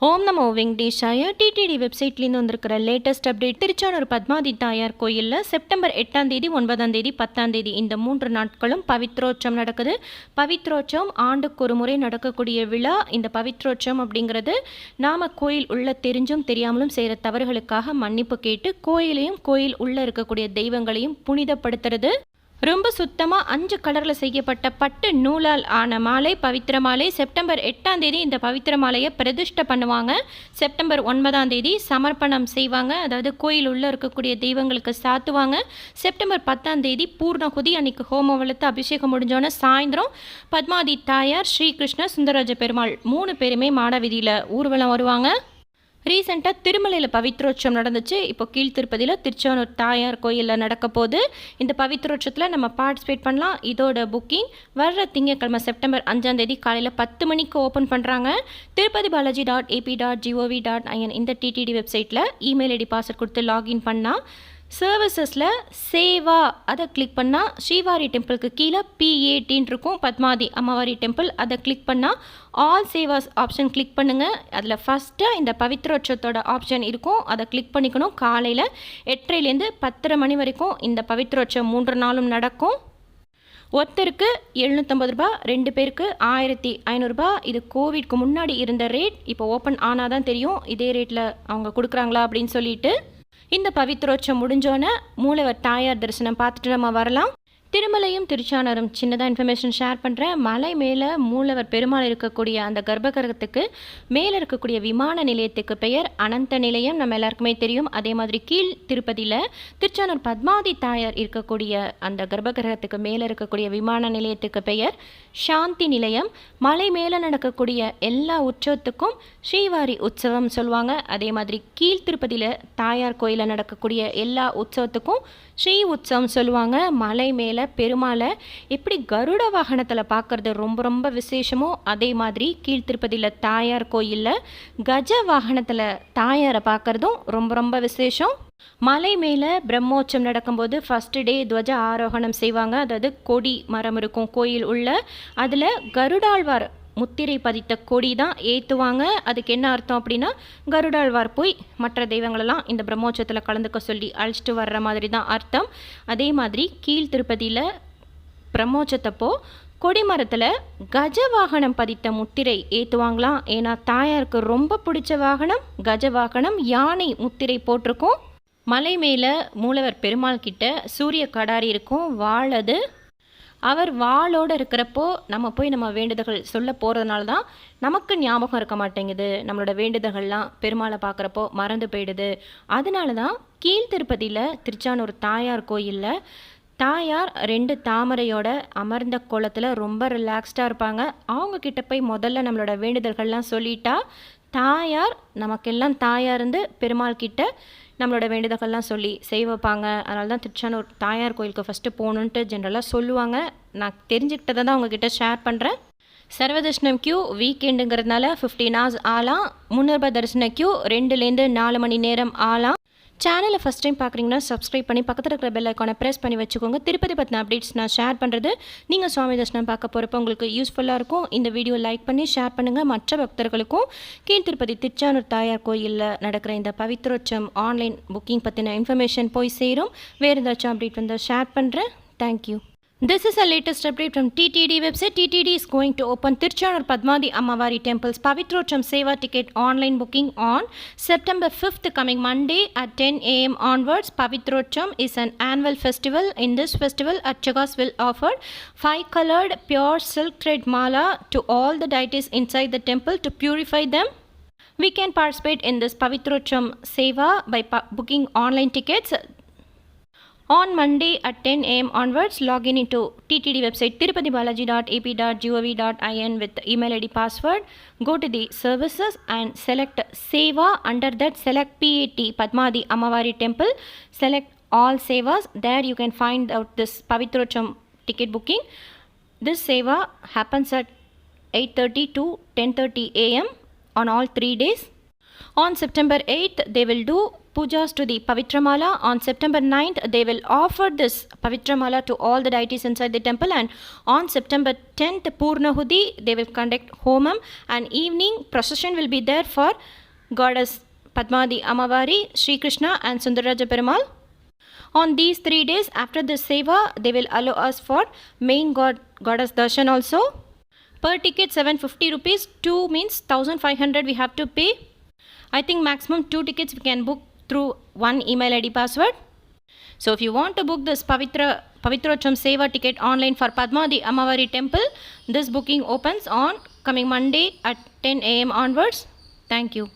ஓம் நமோ வெங்கடேஷாய. டிடிடி வெப்சைட்லேருந்து வந்திருக்கிற latest update. Tiruchanur Padmathi தாயார் கோயிலில் செப்டம்பர் 8ஆம் தேதி 9ஆம் தேதி 10ஆம் தேதி இந்த 3 நாட்களும் பவித்ரோற்சவம் நடக்குது. பவித்ரோற்சவம் ஆண்டுக்கு ஒரு முறை நடக்கக்கூடிய விழா. இந்த பவித்ரோற்சவம் அப்படிங்கிறது நாம் கோயில் உள்ள தெரிஞ்சும் தெரியாமலும் செய்கிற தவறுகளுக்காக மன்னிப்பு கேட்டு கோயிலையும் கோயில் உள்ளே இருக்கக்கூடிய தெய்வங்களையும் புனிதப்படுத்துறது. ரொம்ப சுத்தமாக 5 கலரில் செய்யப்பட்ட பட்டு நூலால் ஆன மாலை பவித்திர மாலை. செப்டம்பர் 8ஆம் தேதி இந்த பவித்திர மாலையை பிரதிஷ்டை பண்ணுவாங்க. செப்டம்பர் 9ஆம் தேதி சமர்ப்பணம் செய்வாங்க, அதாவது கோயில் உள்ளே இருக்கக்கூடிய தெய்வங்களுக்கு சாத்துவாங்க. செப்டம்பர் 10ஆம் தேதி பூர்ணகுதி, அன்னைக்கு ஹோமம் வளர்த்து அபிஷேகம் முடிஞ்சோன்னே சாயந்தரம் பத்மாதி தாயார், ஸ்ரீகிருஷ்ண, சுந்தரராஜ பெருமாள் 3 பேருமே மாட வீதியில் ஊர்வலம் வருவாங்க. ரீசெண்டாக திருமலையில் பவித்ரோற்சவம் நடந்துச்சு. இப்போ கீழ்த்திருப்பதியில் திருச்சானூர் தாயார் கோயிலில் நடக்க போது. இந்த பவித்ரோற்சவத்தில் நம்ம பார்ட்டிசிபேட் பண்ணலாம். இதோட புக்கிங் வர்ற திங்கட்கிழமை செப்டம்பர் 5ஆம் தேதி காலையில் 10 மணிக்கு ஓப்பன் பண்ணுறாங்க. tirupatibalaji.ap.gov.in இந்த டிடிடி வெப்சைட்டில் இமெயில் ஐடி பாஸ்வேர்ட் கொடுத்து லாகின் பண்ணால் சர்வீசஸில் சேவா அதை கிளிக் பண்ணால் ஸ்ரீவாரி டெம்பிளுக்கு கீழே P18 இருக்கும், பத்மாதி அம்மவாரி டெம்பிள். அதை கிளிக் பண்ணால் ஆல் சேவாஸ் ஆப்ஷன் கிளிக் பண்ணுங்கள். அதில் ஃபஸ்ட்டு இந்த பவித்ரோற்சவத்தோட ஆப்ஷன் இருக்கும், அதை கிளிக் பண்ணிக்கணும். காலையில் 8:30லேருந்து 10:30 மணி வரைக்கும் இந்த பவித்ரோற்சவம் 3 நாளும் நடக்கும். ஒருத்தருக்கு 750 ரூபா, 2 பேருக்கு 1500 ரூபா. இது கோவிட்க்கு முன்னாடி இருந்த ரேட். இப்போ ஓப்பன் ஆனால் தான் தெரியும் இதே ரேட்டில் அவங்க கொடுக்குறாங்களா அப்படின்னு சொல்லிட்டு. இந்த பவித்ரோற்சவம் முடிஞ்சோன்னே மூலவர் தாயார் தரிசனம் பார்த்துட்டு நம்ம வரலாம். திருமலையும் திருச்சானூரும் சின்னதாக இன்ஃபர்மேஷன் ஷேர் பண்ணுறேன். மலை மேலே மூலவர் பெருமாள் இருக்கக்கூடிய அந்த கர்ப்பகிரகத்துக்கு மேலே இருக்கக்கூடிய விமான நிலையத்துக்கு பெயர் அனந்த நிலையம், நம்ம எல்லாருக்குமே தெரியும். அதே மாதிரி கீழ் திருப்பதியில் திருச்சானூர் பத்மாதி தாயார் இருக்கக்கூடிய அந்த கர்ப்பகிரகத்துக்கு மேலே இருக்கக்கூடிய விமான நிலையத்துக்கு பெயர் சாந்தி நிலையம். மலை மேலே நடக்கக்கூடிய எல்லா உற்சவத்துக்கும் ஸ்ரீவாரி உற்சவம் சொல்லுவாங்க. அதே மாதிரி கீழ் திருப்பதியில் தாயார் கோயிலில் நடக்கக்கூடிய எல்லா உற்சவத்துக்கும் ஸ்ரீ உற்சவம் சொல்லுவாங்க. மலை மேலே பெருமாளை எப்படி கருட வாகனத்தில் பார்க்குறது ரொம்ப ரொம்ப விசேஷமோ, அதே மாதிரி கீழ்த்திருப்பதியில் தாயார் கோயிலில் கஜ வாகனத்தில் தாயாரை பார்க்குறதும் ரொம்ப ரொம்ப விசேஷம். மலை மேலே பிரம்மோற்சவம் நடக்கும்போது ஃபஸ்ட்டு டே துவஜ ஆரோகணம் செய்வாங்க. அதாவது கொடி மரம் இருக்கும் கோயில் உள்ள, அதில் கருடாழ்வார் முத்திரை பதித்த கொடி தான் ஏற்றுவாங்க. அதுக்கு என்ன அர்த்தம் அப்படின்னா, கருடாழ்வார் போய் மற்ற தெய்வங்களெல்லாம் இந்த பிரம்மோற்சவத்தில் கலந்துக்க சொல்லி அழைச்சிட்டு வர்ற மாதிரி தான் அர்த்தம். அதே மாதிரி கீழ் திருப்பதியில் பிரம்மோற்சவத்தப்போ கொடிமரத்தில் கஜ வாகனம் பதித்த முத்திரை ஏற்றுவாங்களாம். ஏன்னா தாயாருக்கு ரொம்ப பிடிச்ச வாகனம் கஜ வாகனம். யானை முத்திரை போட்டிருக்கும். மலை மேலே மூலவர் பெருமாள் கிட்ட சூரிய கடாரி இருக்கும், வாழது. அவர் வாளோடு இருக்கிறப்போ நம்ம போய் நம்ம வேண்டுதல்கள் சொல்ல போகிறதுனால தான் நமக்கு ஞாபகம் இருக்க மாட்டேங்குது. நம்மளோட வேண்டுதல்கள்லாம் பெருமாளை பார்க்குறப்போ மறந்து போயிடுது. அதனால தான் கீழ்த்திருப்பதியில் திருச்சானூர் தாயார் கோயிலில் தாயார் 2 தாமரையோட அமர்ந்த கோலத்தில் ரொம்ப ரிலாக்ஸ்டாக இருப்பாங்க. அவங்கக்கிட்ட போய் முதல்ல நம்மளோட வேண்டுதல்கள்லாம் சொல்லிட்டா தாயார் நமக்கெல்லாம் தாயார் இருந்து பெருமாள் கிட்ட நம்மளோட வேண்டுதல்கள்லாம் சொல்லி செய்ய வைப்பாங்க. அதனால தான் திருச்சானூர் தாயார் கோயிலுக்கு ஃபஸ்ட்டு போகணுன்ட்டு ஜென்ரலாக சொல்லுவாங்க. நான் தெரிஞ்சுக்கிட்டதை தான் உங்ககிட்ட ஷேர் பண்ணுறேன். சர்வதர்ஷனம் கியூ வீக்கெண்டுங்கிறதுனால 15 hours ஆகலாம். முன்னர்ப தரிசன கியூ 2லேருந்து 4 மணி நேரம் ஆகலாம். சேனலை ஃபஸ்ட் டைம் பார்க்குறீங்கன்னா சப்ஸ்கிரைப் பண்ணி பக்கத்தில் இருக்கிற பெல் ஐக்கானை ப்ரெஸ் பண்ணி வச்சுக்கோங்க. திருப்பதி பற்றின அப்டேட்ஸ் நான் ஷேர் பண்ணுறது நீங்கள் சுவாமி தரிசனம் பார்க்க போகிறப்ப உங்களுக்கு யூஸ்ஃபுல்லாக இருக்கும். இந்த வீடியோ லைக் பண்ணி ஷேர் பண்ணுங்கள். மற்ற பக்தர்களுக்கும் கீழ் திருப்பதி திருச்சானூர் தாயார் கோயிலில் நடக்கிற இந்த பவித்ரோற்சவம் ஆன்லைன் புக்கிங் பற்றின இன்ஃபர்மேஷன் போய் சேரும். வேறு ஏதாச்சும் அப்டேட் வந்து ஷேர் பண்ணுறேன். Thank you. This is a latest update from TTD website. TTD is going to open Tiruchanur Padmadi Ammavari Temple's Pavithocham Seva ticket online booking on September 5th, coming Monday at 10 a.m. onwards. Pavithocham is an annual festival. In this festival, Archakas will offer 5-colored pure silk thread mala to all the deities inside the temple to purify them. We can participate in this Pavithocham Seva by booking online tickets. On Monday at 10 a.m. onwards, log in into TTD website tirupatibalaji.ap.gov.in with email ID password. Go to the services and select Seva. Under that, select PAT Padmadi Ammavari Temple. Select all Sevas. There you can find out this Pavithocham ticket booking. This Seva happens at 8:30 to 10:30 a.m. on all 3 days. On September 8th, they will do pujas to the Pavitramala. On September 9th, they will offer this Pavitramala to all the deities inside the temple, and on September 10th, Purnahudi, they will conduct Homam, and evening procession will be there for goddess Padmadi Amavari, Sri Krishna and Sundaraja Perumal. On these 3 days after the seva, they will allow us for main goddess darshan also. Per ticket 750 rupees, 2 means 1500 we have to pay. I think maximum 2 tickets we can book through one email ID password. So if you want to book this Pavitrodham Seva ticket online for Padmadi Amavari temple, this booking opens on coming Monday at 10 a.m. onwards. Thank you.